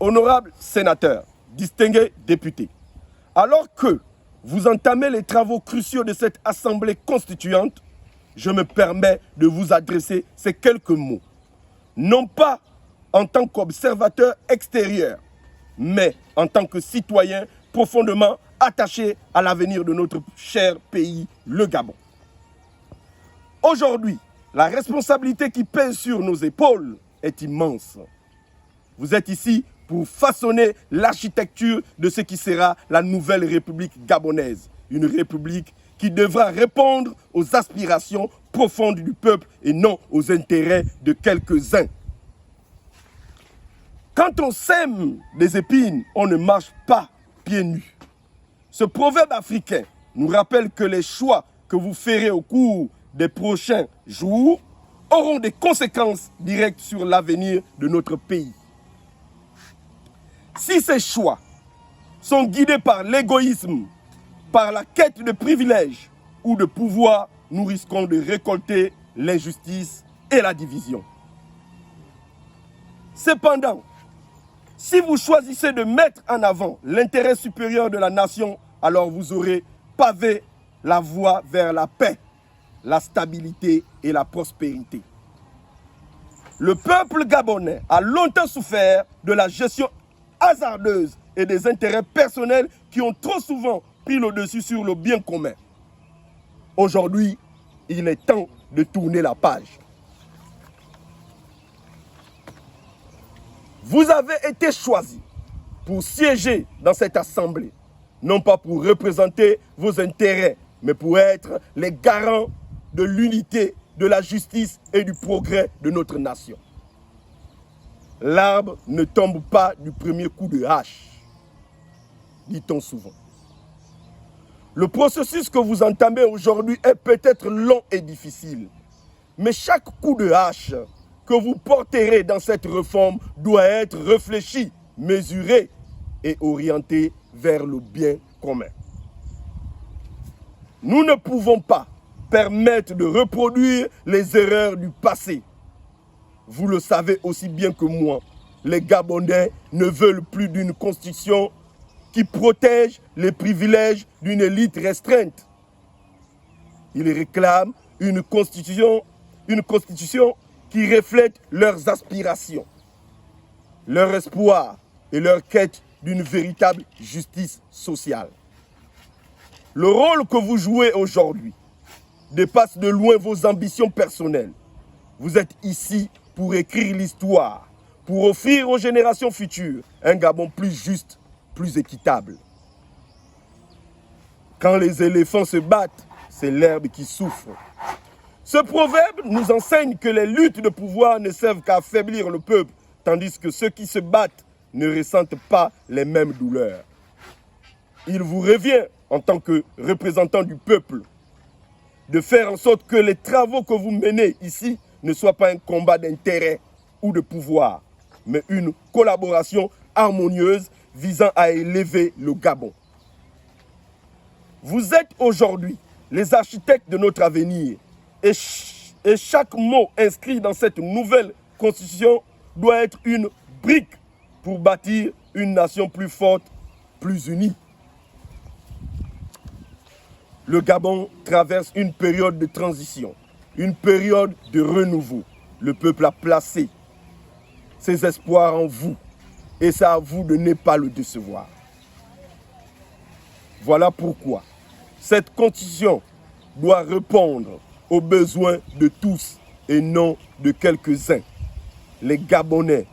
Honorables sénateurs, distingués députés, alors que vous entamez les travaux cruciaux de cette Assemblée constituante, je me permets de vous adresser ces quelques mots. Non pas en tant qu'observateur extérieur, mais en tant que citoyen profondément attaché à l'avenir de notre cher pays, le Gabon. Aujourd'hui, la responsabilité qui pèse sur nos épaules est immense. Vous êtes ici pour façonner l'architecture de ce qui sera la nouvelle République gabonaise. Une République qui devra répondre aux aspirations profondes du peuple et non aux intérêts de quelques-uns. Quand on sème des épines, on ne marche pas pieds nus. Ce proverbe africain nous rappelle que les choix que vous ferez au cours des prochains jours auront des conséquences directes sur l'avenir de notre pays. Si ces choix sont guidés par l'égoïsme, par la quête de privilèges ou de pouvoir, nous risquons de récolter l'injustice et la division. Cependant, si vous choisissez de mettre en avant l'intérêt supérieur de la nation, alors vous aurez pavé la voie vers la paix, la stabilité et la prospérité. Le peuple gabonais a longtemps souffert de la gestion hasardeuse et des intérêts personnels qui ont trop souvent pris le dessus sur le bien commun. Aujourd'hui, il est temps de tourner la page. Vous avez été choisis pour siéger dans cette assemblée, non pas pour représenter vos intérêts, mais pour être les garants de l'unité, de la justice et du progrès de notre nation. L'arbre ne tombe pas du premier coup de hache, dit-on souvent. Le processus que vous entamez aujourd'hui est peut-être long et difficile, mais chaque coup de hache que vous porterez dans cette réforme doit être réfléchi, mesuré et orienté vers le bien commun. Nous ne pouvons pas permettre de reproduire les erreurs du passé. Vous le savez aussi bien que moi, les Gabonais ne veulent plus d'une constitution qui protège les privilèges d'une élite restreinte. Ils réclament une constitution qui reflète leurs aspirations, leur espoir et leur quête d'une véritable justice sociale. Le rôle que vous jouez aujourd'hui dépasse de loin vos ambitions personnelles. Vous êtes ici pour écrire l'histoire, pour offrir aux générations futures un Gabon plus juste, plus équitable. Quand les éléphants se battent, c'est l'herbe qui souffre. Ce proverbe nous enseigne que les luttes de pouvoir ne servent qu'à affaiblir le peuple, tandis que ceux qui se battent ne ressentent pas les mêmes douleurs. Il vous revient, en tant que représentant du peuple, de faire en sorte que les travaux que vous menez ici ne soient pas un combat d'intérêt ou de pouvoir, mais une collaboration harmonieuse visant à élever le Gabon. Vous êtes aujourd'hui les architectes de notre avenir et chaque mot inscrit dans cette nouvelle constitution doit être une brique pour bâtir une nation plus forte, plus unie. Le Gabon traverse une période de transition, une période de renouveau. Le peuple a placé ses espoirs en vous et c'est à vous de ne pas le décevoir. Voilà pourquoi cette constitution doit répondre aux besoins de tous et non de quelques-uns. Les Gabonais,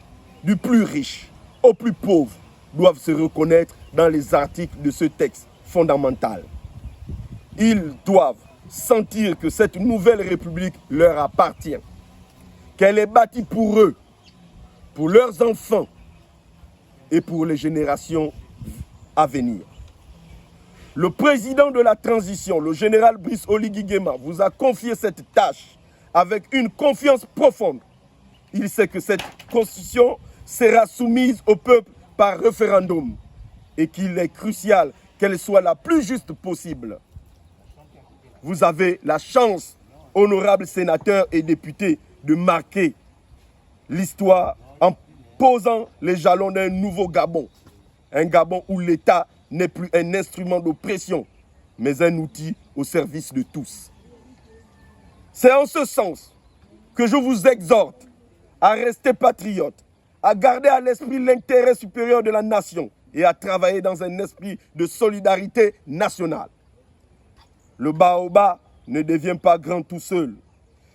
du plus riche au plus pauvre, doivent se reconnaître dans les articles de ce texte fondamental. Ils doivent sentir que cette nouvelle république leur appartient, qu'elle est bâtie pour eux, pour leurs enfants et pour les générations à venir. Le président de la transition, le général Brice Oligui Nguema, vous a confié cette tâche avec une confiance profonde. Il sait que cette constitution sera soumise au peuple par référendum et qu'il est crucial qu'elle soit la plus juste possible. Vous avez la chance, honorables sénateurs et députés, de marquer l'histoire posant les jalons d'un nouveau Gabon. Un Gabon où l'État n'est plus un instrument d'oppression, mais un outil au service de tous. C'est en ce sens que je vous exhorte à rester patriote, à garder à l'esprit l'intérêt supérieur de la nation et à travailler dans un esprit de solidarité nationale. Le baobab ne devient pas grand tout seul.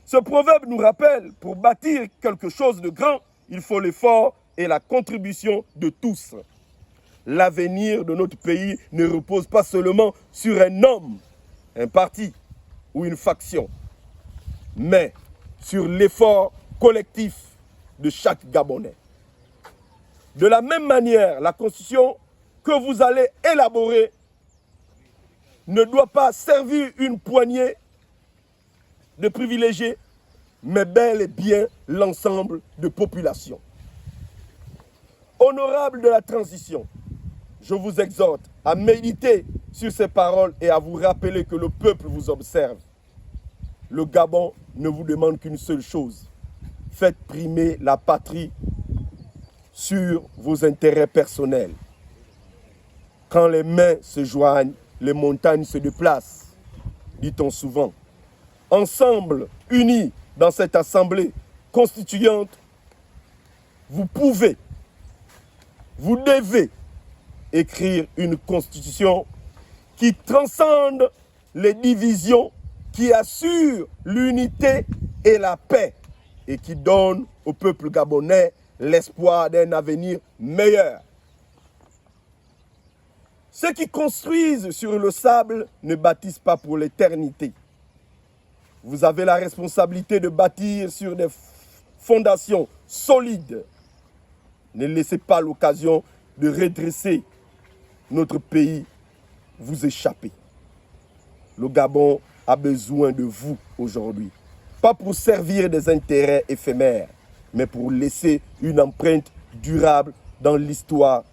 Ce proverbe nous rappelle, pour bâtir quelque chose de grand, il faut l'effort et la contribution de tous. L'avenir de notre pays ne repose pas seulement sur un homme, un parti ou une faction, mais sur l'effort collectif de chaque Gabonais. De la même manière, la Constitution que vous allez élaborer ne doit pas servir une poignée de privilégiés, mais bel et bien l'ensemble de populations. Honorables de la transition, je vous exhorte à méditer sur ces paroles et à vous rappeler que le peuple vous observe. Le Gabon ne vous demande qu'une seule chose. Faites primer la patrie sur vos intérêts personnels. Quand les mains se joignent, les montagnes se déplacent, dit-on souvent. Ensemble, unis dans cette assemblée constituante, vous pouvez, vous devez écrire une constitution qui transcende les divisions, qui assure l'unité et la paix et qui donne au peuple gabonais l'espoir d'un avenir meilleur. Ceux qui construisent sur le sable ne bâtissent pas pour l'éternité. Vous avez la responsabilité de bâtir sur des fondations solides. Ne laissez pas l'occasion de redresser notre pays vous échapper. Le Gabon a besoin de vous aujourd'hui. Pas pour servir des intérêts éphémères, mais pour laisser une empreinte durable dans l'histoire.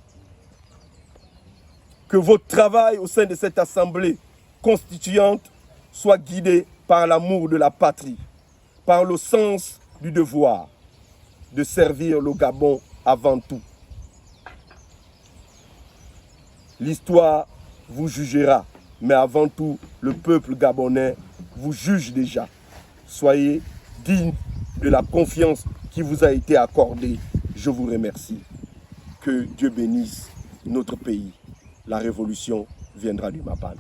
Que votre travail au sein de cette assemblée constituante soit guidé par l'amour de la patrie, par le sens du devoir de servir le Gabon avant tout. L'histoire vous jugera, mais avant tout, le peuple gabonais vous juge déjà. Soyez dignes de la confiance qui vous a été accordée. Je vous remercie. Que Dieu bénisse notre pays. La révolution viendra du Mapan.